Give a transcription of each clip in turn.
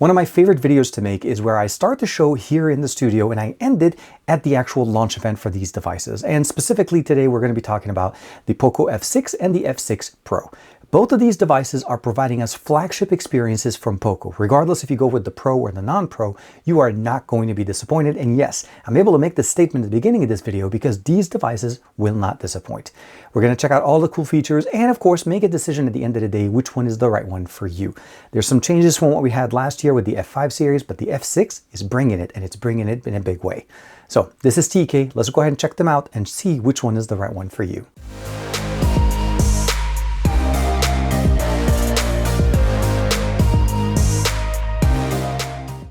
One of my favorite videos to make is where I start the show here in the studio and I end it at the actual launch event for these devices. And specifically today, we're going to be talking about the Poco F6 and the F6 Pro. Both of these devices are providing us flagship experiences from Poco. Regardless if you go with the Pro or the non-Pro, you are not going to be disappointed. And yes, I'm able to make this statement at the beginning of this video because these devices will not disappoint. We're going to check out all the cool features and of course make a decision at the end of the day which one is the right one for you. There's some changes from what we had last year with the F5 series, but the F6 is bringing it, and it's bringing it in a big way. So this is TK. Let's go ahead and check them out and see which one is the right one for you.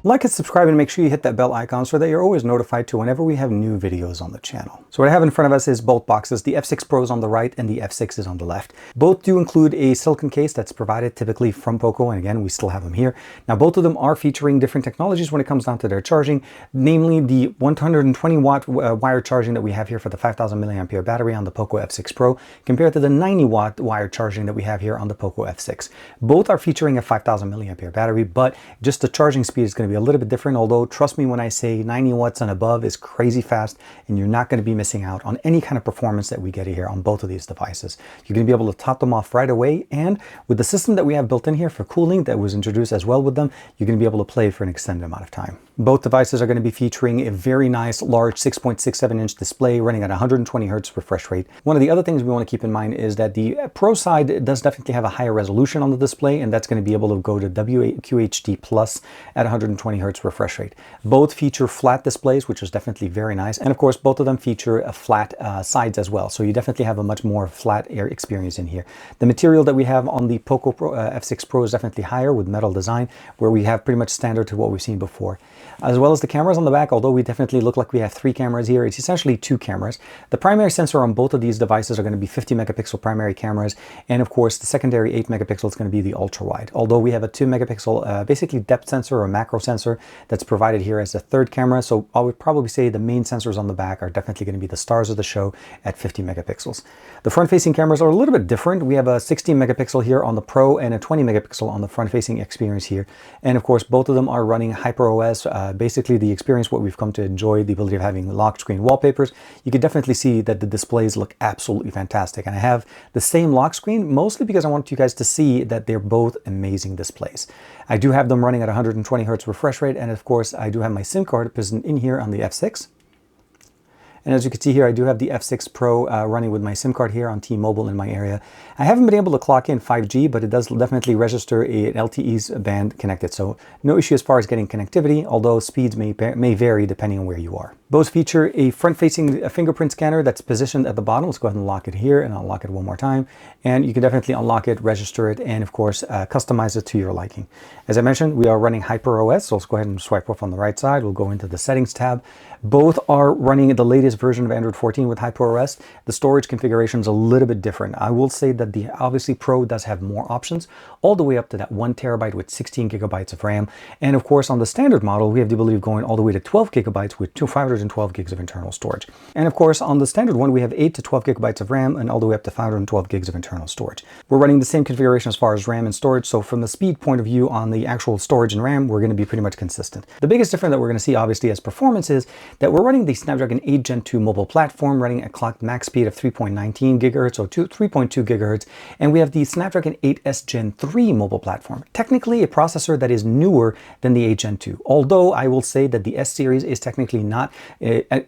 Like and subscribe and make sure you hit that bell icon so that you're always notified to whenever we have new videos on the channel. So what I have in front of us is both boxes. The F6 Pro is on the right and the F6 is on the left. Both do include a silicone case that's provided typically from Poco, and again, we still have them here. Now both of them are featuring different technologies when it comes down to their charging, namely the 120 watt wire charging that we have here for the 5000 milliampere battery on the Poco F6 Pro compared to the 90 watt wire charging that we have here on the Poco F6. Both are featuring a 5000 milliampere battery, but just the charging speed is going to be a little bit different, although trust me when I say 90 watts and above is crazy fast, and you're not going to be missing out on any kind of performance that we get here on both of these devices. You're going to be able to top them off right away, and with the system that we have built in here for cooling that was introduced as well with them, you're going to be able to play for an extended amount of time. Both devices are going to be featuring a very nice large 6.67 inch display running at 120 Hz refresh rate. One of the other things we want to keep in mind is that the Pro side does definitely have a higher resolution on the display, and that's going to be able to go to QHD plus at 120 Hz refresh rate. Both feature flat displays, which is definitely very nice, and of course both of them feature a flat sides as well, so you definitely have a much more flat air experience in here. The material that we have on the Poco F6 Pro is definitely higher with metal design, where we have pretty much standard to what we've seen before. As well as the cameras on the back, although we definitely look like we have 3 cameras here, it's essentially 2 cameras. The primary sensor on both of these devices are going to be 50 megapixel primary cameras, and of course the secondary 8 megapixel is going to be the ultra wide. Although we have a 2 megapixel basically depth sensor or macro sensor that's provided here as a third camera, so I would probably say the main sensors on the back are definitely going to be the stars of the show at 50 megapixels. The front-facing cameras are a little bit different. We have a 16 megapixel here on the Pro and a 20 megapixel on the front-facing experience here, and of course both of them are running HyperOS. Basically the experience what we've come to enjoy, the ability of having lock screen wallpapers. You can definitely see that the displays look absolutely fantastic, and I have the same lock screen mostly because I want you guys to see that they're both amazing displays. I do have them running at 120 Hz refresh rate, and of course I do have my SIM card present in here on the F6. And as you can see here, I do have the F6 Pro running with my SIM card here on T-Mobile in my area. I haven't been able to clock in 5G, but it does definitely register an LTE's band connected. So no issue as far as getting connectivity, although speeds may vary depending on where you are. Both feature a front-facing fingerprint scanner that's positioned at the bottom. Let's go ahead and lock it here, and I'll lock it one more time. And you can definitely unlock it, register it, and of course, customize it to your liking. As I mentioned, we are running HyperOS, so let's go ahead and swipe off on the right side. We'll go into the settings tab. Both are running the latest version of Android 14 with HyperOS. The storage configuration is a little bit different. I will say that the obviously Pro does have more options, all the way up to that 1 terabyte with 16 gigabytes of RAM. And of course, on the standard model, we have the ability of going all the way to 12 gigabytes with 512 gigs of internal storage. And of course, on the standard one, we have 8 to 12 gigabytes of RAM and all the way up to 512 gigs of internal storage. We're running the same configuration as far as RAM and storage, so from the speed point of view on the actual storage and RAM, we're going to be pretty much consistent. The biggest difference that we're going to see obviously as performance is that we're running the Snapdragon 8 Gen 2 mobile platform running a clocked max speed of 3.19 gigahertz or 3.2 gigahertz, and we have the Snapdragon 8S Gen 3 mobile platform, technically a processor that is newer than the 8 Gen 2, although I will say that the S series is technically not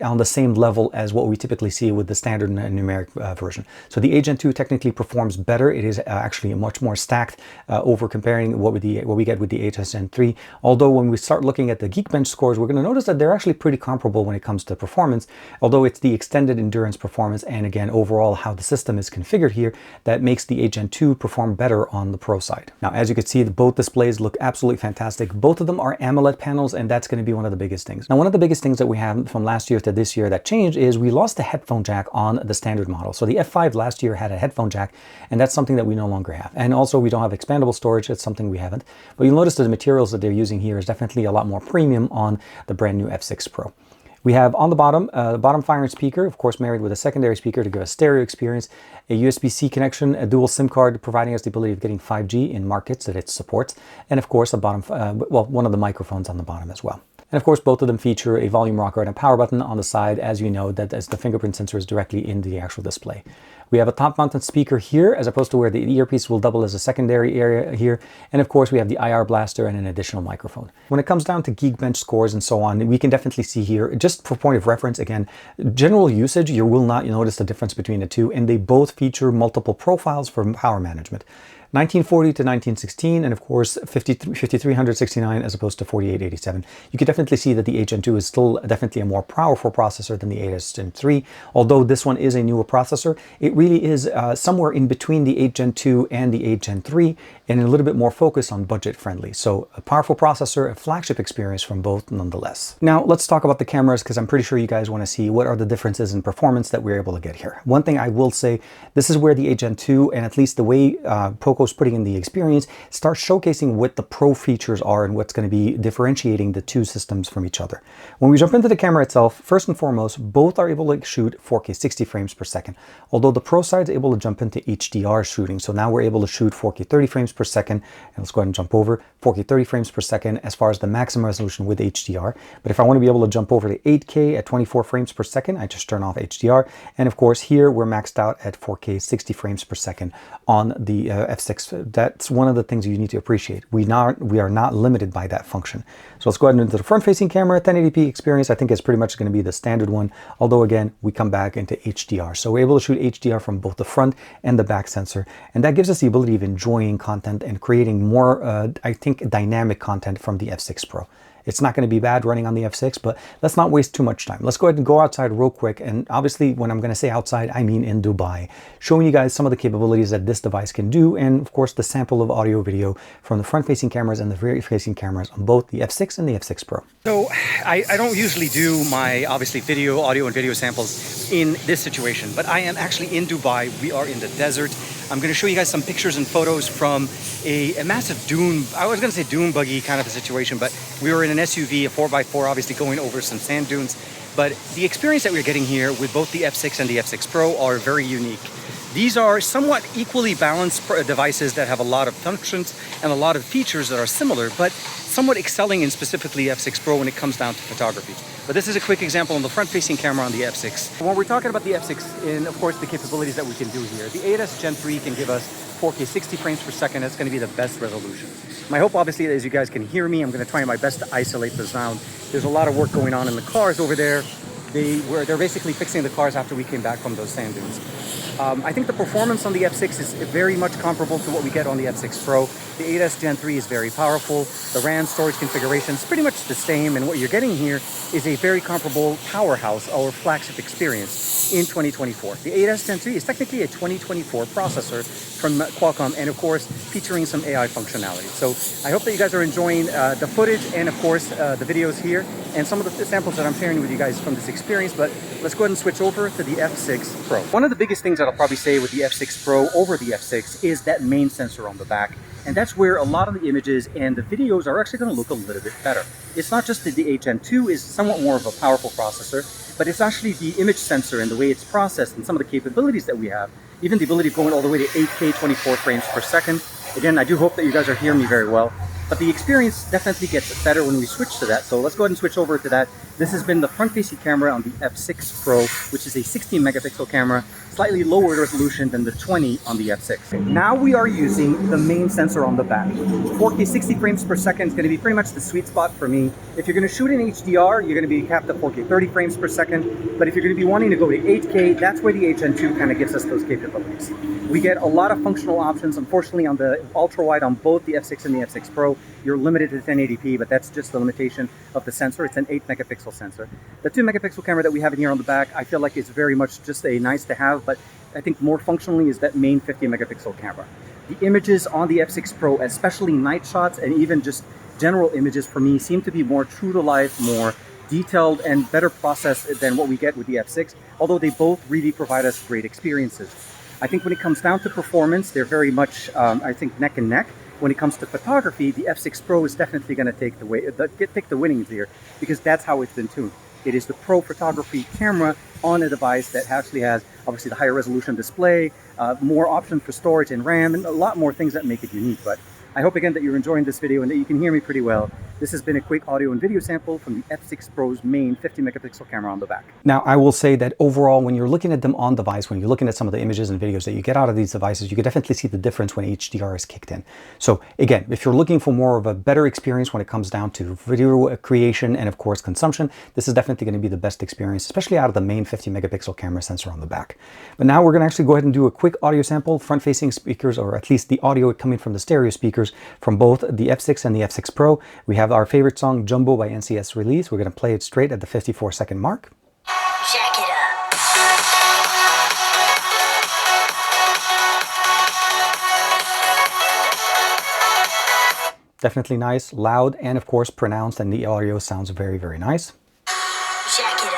on the same level as what we typically see with the standard numeric version. So the 8 Gen 2 technically performs better. It is actually much more stacked over comparing what we get with the 8S Gen 3, although when we start looking at the Geekbench scores, we're going to notice that they're actually pretty comparable when it comes to performance, although it's the extended endurance performance and again overall how the system is configured here that makes the 8 Gen 2 perform better on the Pro side. Now as you can see, both displays look absolutely fantastic. Both of them are AMOLED panels, and that's going to be one of the biggest things. Now one of the biggest things that we have from last year to this year that changed is we lost the headphone jack on the standard model. So the F5 last year had a headphone jack, and that's something that we no longer have. And also we don't have expandable storage. It's something we haven't. But you'll notice that the materials that they're using here is definitely a lot more premium on the brand new F6 Pro. We have on the bottom firing speaker, of course married with a secondary speaker to give a stereo experience, a USB-C connection, a dual SIM card providing us the ability of getting 5G in markets that it supports, and of course a one of the microphones on the bottom as well. And of course, both of them feature a volume rocker and a power button on the side, as you know, that as the fingerprint sensor is directly in the actual display. We have a top-mounted speaker here, as opposed to where the earpiece will double as a secondary area here. And of course, we have the IR blaster and an additional microphone. When it comes down to Geekbench scores and so on, we can definitely see here, just for point of reference, again, general usage, you will not notice the difference between the two, and they both feature multiple profiles for power management. 1940 to 1916, and of course 5369 as opposed to 4887. You can definitely see that the 8 Gen 2 is still definitely a more powerful processor than the 8S Gen 3. Although this one is a newer processor, it really is somewhere in between the 8 Gen 2 and the 8 Gen 3, and a little bit more focused on budget friendly. So a powerful processor, a flagship experience from both nonetheless. Now let's talk about the cameras, because I'm pretty sure you guys want to see what are the differences in performance that we're able to get here. One thing I will say, this is where the 8 Gen 2, and at least the way Poco putting in the experience, start showcasing what the pro features are and what's going to be differentiating the two systems from each other. When we jump into the camera itself, first and foremost, both are able to shoot 4K 60 frames per second, although the Pro side is able to jump into HDR shooting. So now we're able to shoot 4K 30 frames per second, and let's go ahead and jump over 4K 30 frames per second as far as the maximum resolution with HDR. But if I want to be able to jump over to 8K at 24 frames per second, I just turn off HDR. And of course here we're maxed out at 4K 60 frames per second on the F6. That's one of the things you need to appreciate. We are not limited by that function. So let's go ahead and into the front-facing camera. 1080p experience, I think, is pretty much going to be the standard one. Although again, we come back into HDR. So we're able to shoot HDR from both the front and the back sensor. And that gives us the ability of enjoying content and creating more, I think, dynamic content from the F6 Pro. It's not going to be bad running on the F6, but let's not waste too much time. Let's go ahead and go outside real quick. And obviously, when I'm going to say outside, I mean in Dubai, showing you guys some of the capabilities that this device can do. And of course, the sample of audio video from the front-facing cameras and the rear-facing cameras on both the F6 and the F6 Pro. So I don't usually do my, obviously, audio and video samples in this situation, but I am actually in Dubai. We are in the desert. I'm going to show you guys some pictures and photos from a massive dune, I was going to say dune buggy kind of a situation, but we were in an SUV, a 4x4, obviously going over some sand dunes. But the experience that we're getting here with both the F6 and the F6 Pro are very unique. These are somewhat equally balanced devices that have a lot of functions and a lot of features that are similar, but somewhat excelling in specifically F6 Pro when it comes down to photography. But this is a quick example on the front-facing camera on the F6. When we're talking about the F6 and, of course, the capabilities that we can do here, the 8S Gen 3 can give us 4K 60 frames per second. That's going to be the best resolution. My hope, obviously, is you guys can hear me. I'm going to try my best to isolate the sound. There's a lot of work going on in the cars over there. They're basically fixing the cars after we came back from those sand dunes. I think the performance on the F6 is very much comparable to what we get on the F6 Pro. The 8S Gen 3 is very powerful. The RAM storage configuration is pretty much the same, and what you're getting here is a very comparable powerhouse or flagship experience in 2024. The 8S Gen 3 is technically a 2024 processor from Qualcomm, and of course featuring some AI functionality. So I hope that you guys are enjoying the footage and of course the videos here and some of the samples that I'm sharing with you guys from this experience. But let's go ahead and switch over to the F6 Pro. One of the biggest things that I'll probably say with the F6 Pro over the F6 is that main sensor on the back. And that's where a lot of the images and the videos are actually going to look a little bit better. It's not just that the 8 Gen 2 is somewhat more of a powerful processor, but it's actually the image sensor and the way it's processed and some of the capabilities that we have, even the ability of going all the way to 8K 24 frames per second. Again, I do hope that you guys are hearing me very well. But the experience definitely gets better when we switch to that. So let's go ahead and switch over to that. This has been the front-facing camera on the F6 Pro, which is a 16 megapixel camera, slightly lower resolution than the 20 on the F6. Now we are using the main sensor on the back. 4K 60 frames per second is going to be pretty much the sweet spot for me. If you're going to shoot in HDR, you're going to be capped at 4K 30 frames per second. But if you're going to be wanting to go to 8K, that's where the 8 Gen 2 kind of gives us those capabilities. We get a lot of functional options. Unfortunately, on the ultra-wide on both the F6 and the F6 Pro, you're limited to 1080p, but that's just the limitation of the sensor. It's an 8 megapixel sensor. The 2 megapixel camera that we have in here on the back, I feel like it's very much just a nice to have, but I think more functionally is that main 50 megapixel camera. The images on the F6 Pro, especially night shots and even just general images for me, seem to be more true to life, more detailed and better processed than what we get with the F6, although they both really provide us great experiences. I think when it comes down to performance, they're very much, I think, neck and neck. When it comes to photography, the F6 Pro is definitely going to take the winnings here because that's how it's been tuned. It is the pro photography camera on a device that actually has obviously the higher resolution display, more options for storage and RAM, and a lot more things that make it unique. But I hope again that you're enjoying this video and that you can hear me pretty well. This has been a quick audio and video sample from the F6 Pro's main 50 megapixel camera on the back. Now, I will say that overall, when you're looking at them on device, when you're looking at some of the images and videos that you get out of these devices, you can definitely see the difference when HDR is kicked in. So again, if you're looking for more of a better experience when it comes down to video creation and of course consumption, this is definitely going to be the best experience, especially out of the main 50 megapixel camera sensor on the back. But now we're going to actually go ahead and do a quick audio sample, front-facing speakers, or at least the audio coming from the stereo speakers from both the F6 and the F6 Pro. We have our favorite song, Jumbo by NCS Release. We're going to play it straight at the 54-second mark. Jack it up. Definitely nice, loud, and of course pronounced, and the audio sounds very, very nice. Jack it up.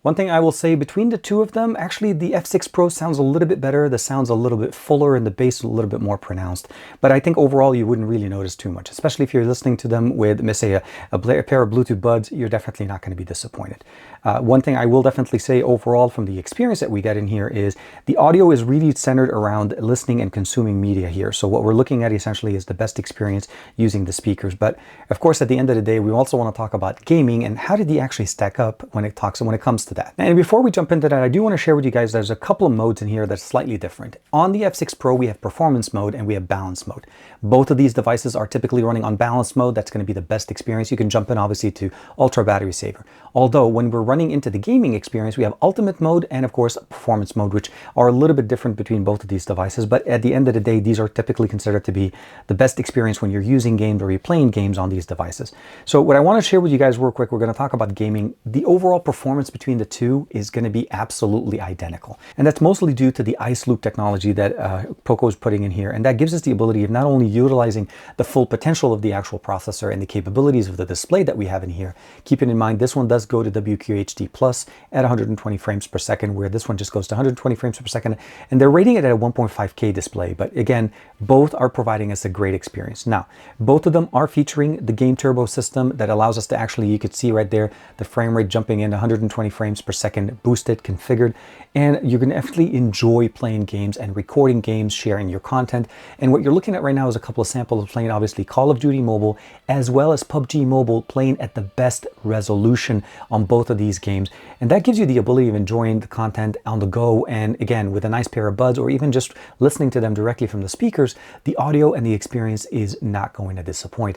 One thing I will say between the two of them, actually the F6 Pro sounds a little bit better. The sound's a little bit fuller and the bass a little bit more pronounced. But I think overall you wouldn't really notice too much, especially if you're listening to them with, let's say, a pair of Bluetooth buds. You're definitely not going to be disappointed. One thing I will definitely say overall from the experience that we get in here is the audio is really centered around listening and consuming media here. So what we're looking at essentially is the best experience using the speakers. But of course, at the end of the day, we also want to talk about gaming and how did they actually stack up when it comes to that. And before we jump into that, I do want to share with you guys there's a couple of modes in here that's slightly different. On the F6 Pro, we have performance mode and we have balance mode. Both of these devices are typically running on balance mode. That's going to be the best experience. You can jump in obviously to ultra battery saver. Although when we're running into the gaming experience, we have ultimate mode and of course performance mode, which are a little bit different between both of these devices. But at the end of the day, these are typically considered to be the best experience when you're using games or you're playing games on these devices. So what I want to share with you guys real quick, we're going to talk about gaming. The overall performance between the two is going to be absolutely identical. And that's mostly due to the ice loop technology that Poco is putting in here. And that gives us the ability of not only utilizing the full potential of the actual processor and the capabilities of the display that we have in here. Keeping in mind, this one does go to WQHD Plus at 120 frames per second, where this one just goes to 120 frames per second. And they're rating it at a 1.5K display. But again, both are providing us a great experience. Now, both of them are featuring the Game Turbo system that allows us to actually, you could see right there, the frame rate jumping in 120 frames per second, boosted, configured, and you're going to definitely enjoy playing games and recording games, sharing your content. And what you're looking at right now is a couple of samples of playing obviously Call of Duty Mobile as well as PUBG Mobile, playing at the best resolution on both of these games. And that gives you the ability of enjoying the content on the go. And again, with a nice pair of buds or even just listening to them directly from the speakers, the audio and the experience is not going to disappoint.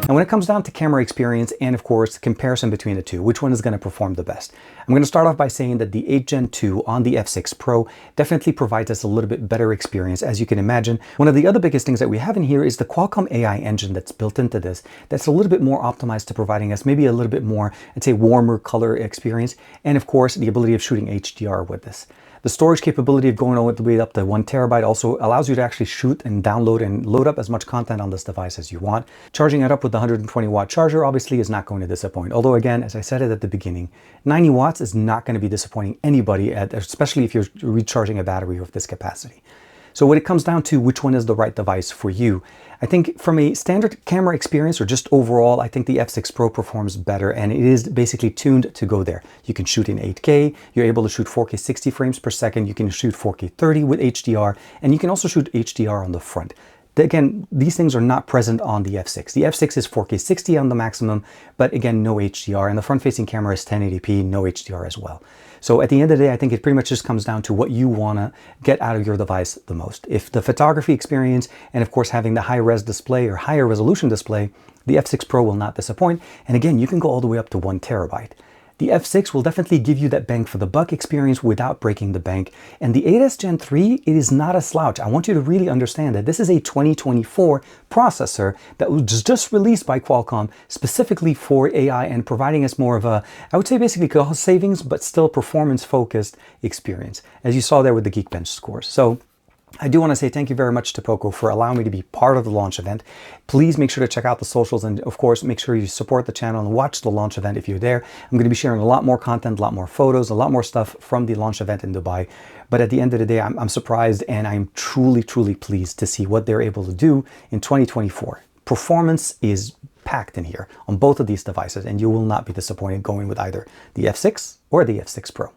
And when it comes down to camera experience and of course the comparison between the two, which one is going to perform the best? I'm going to start off by saying that the 8 Gen 2 on the F6 Pro definitely provides us a little bit better experience. As you can imagine, one of the other biggest things that we have in here is the Qualcomm AI engine that's built into this, that's a little bit more optimized to providing us maybe a little bit more, I'd say, warmer color experience, and of course the ability of shooting HDR with this. The storage capability of going all the way up to 1 terabyte also allows you to actually shoot and download and load up as much content on this device as you want. Charging it up with the 120 watt charger obviously is not going to disappoint. Although again, as I said it at the beginning, 90 watts is not going to be disappointing anybody, especially if you're recharging a battery of this capacity. So when it comes down to which one is the right device for you, I think from a standard camera experience or just overall, I think the F6 Pro performs better, and it is basically tuned to go there. You can shoot in 8K, you're able to shoot 4K 60 frames per second, you can shoot 4K 30 with HDR, and you can also shoot HDR on the front. Again, these things are not present on the F6. The F6 is 4K 60 on the maximum, but again, no HDR. And the front-facing camera is 1080p, no HDR as well. So at the end of the day, I think it pretty much just comes down to what you want to get out of your device the most. If the photography experience, and of course having the high-res display or higher resolution display, the F6 Pro will not disappoint. And again, you can go all the way up to 1 terabyte. The F6 will definitely give you that bang for the buck experience without breaking the bank. And the 8S Gen 3, it is not a slouch. I want you to really understand that this is a 2024 processor that was just released by Qualcomm specifically for AI and providing us more of a, I would say basically cost savings, but still performance-focused experience, as you saw there with the Geekbench scores. So I do want to say thank you very much to Poco for allowing me to be part of the launch event. Please make sure to check out the socials, and of course, make sure you support the channel and watch the launch event if you're there. I'm going to be sharing a lot more content, a lot more photos, a lot more stuff from the launch event in Dubai. But at the end of the day, I'm surprised, and I'm truly, truly pleased to see what they're able to do in 2024. Performance is packed in here on both of these devices, and you will not be disappointed going with either the F6 or the F6 Pro.